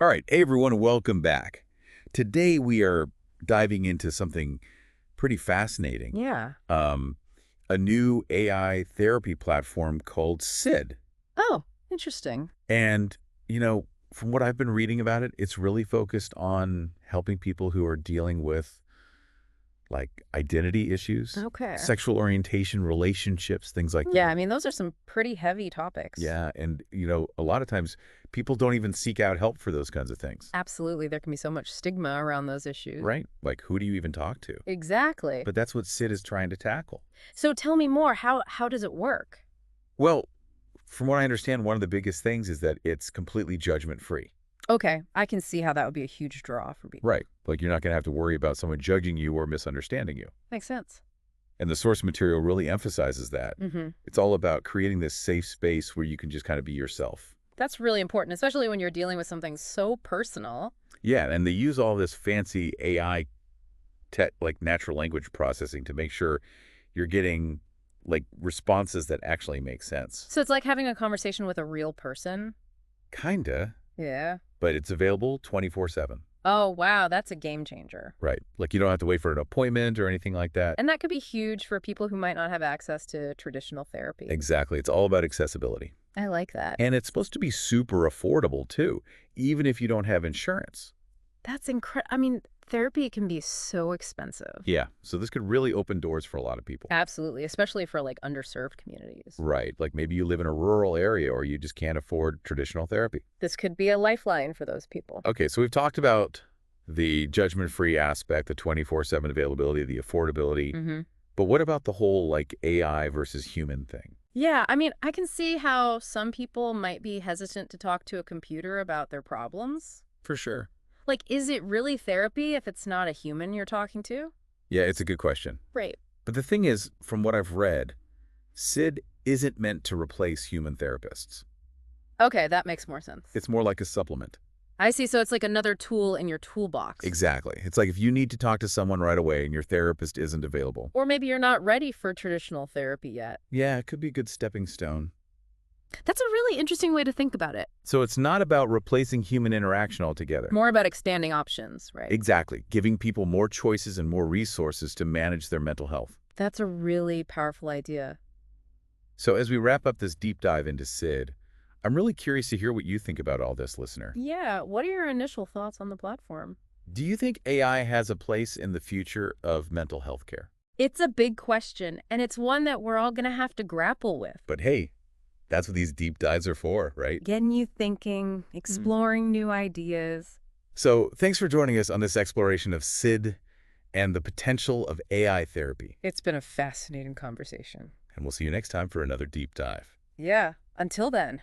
All right. Hey, everyone. Welcome back. Today, we are diving into something pretty fascinating. Yeah. Um, a new AI therapy platform called SID. Oh, interesting. And, from what I've been reading about it, it's really focused on helping people who are dealing with like identity issues, Okay. sexual orientation, relationships, things like Yeah, that. I mean, those are some pretty heavy topics. Yeah. And, a lot of times people don't even seek out help for those kinds of things, Absolutely. There can be so much stigma around those issues. right? Like, who do you even talk to? Exactly. But that's what SID is trying to tackle. So tell me more. How does it work? Well, from what I understand, one of the biggest things is that it's completely judgment-free. Okay, I can see how that would be a huge draw for people. Right. Like you're not going to have to worry about someone judging you or misunderstanding you. Makes sense. And the source material really emphasizes that. Mm-hmm. It's all about creating this safe space where you can just kind of be yourself. That's really important, especially when you're dealing with something so personal. Yeah, and they use all this fancy AI tech, like natural language processing, to make sure you're getting like responses that actually make sense. So it's like having a conversation with a real person. Kinda, Yeah. but it's available 24/7. Oh, wow, that's a game changer. Right. Like you don't have to wait for an appointment or anything like that. And that could be huge for people who might not have access to traditional therapy. Exactly. It's all about accessibility. I like that. And it's supposed to be super affordable too, even if you don't have insurance. That's incredible. I mean, therapy can be so expensive. Yeah. So this could really open doors for a lot of people. Absolutely, especially for like underserved communities. Right. Like maybe you live in a rural area or you just can't afford traditional therapy. This could be a lifeline for those people. Okay. So we've talked about the judgment-free aspect, the 24/7 availability, the affordability. Hmm. But what about the whole like AI versus human thing? Yeah, I mean, I can see how some people might be hesitant to talk to a computer about their problems. For sure. Like, is it really therapy if it's not a human you're talking to? Yeah, it's a good question. Right. But the thing is, from what I've read, SID isn't meant to replace human therapists. Okay, that makes more sense. It's more like a supplement. I see. So it's like another tool in your toolbox. Exactly. It's like if you need to talk to someone right away and your therapist isn't available. Or maybe you're not ready for traditional therapy yet. Yeah, it could be a good stepping stone. That's a really interesting way to think about it. So it's not about replacing human interaction altogether. More about expanding options, right? Exactly. Giving people more choices and more resources to manage their mental health. That's a really powerful idea. So as we wrap up this deep dive into SID, I'm really curious to hear what you think about all this, listener. Yeah, what are your initial thoughts on the platform? Do you think AI has a place in the future of mental health care? It's a big question, and it's one that we're all going to have to grapple with. But hey, that's what these deep dives are for, right? Getting you thinking, exploring new ideas. So thanks for joining us on this exploration of SID and the potential of AI therapy. It's been a fascinating conversation. And we'll see you next time for another deep dive. Yeah, until then.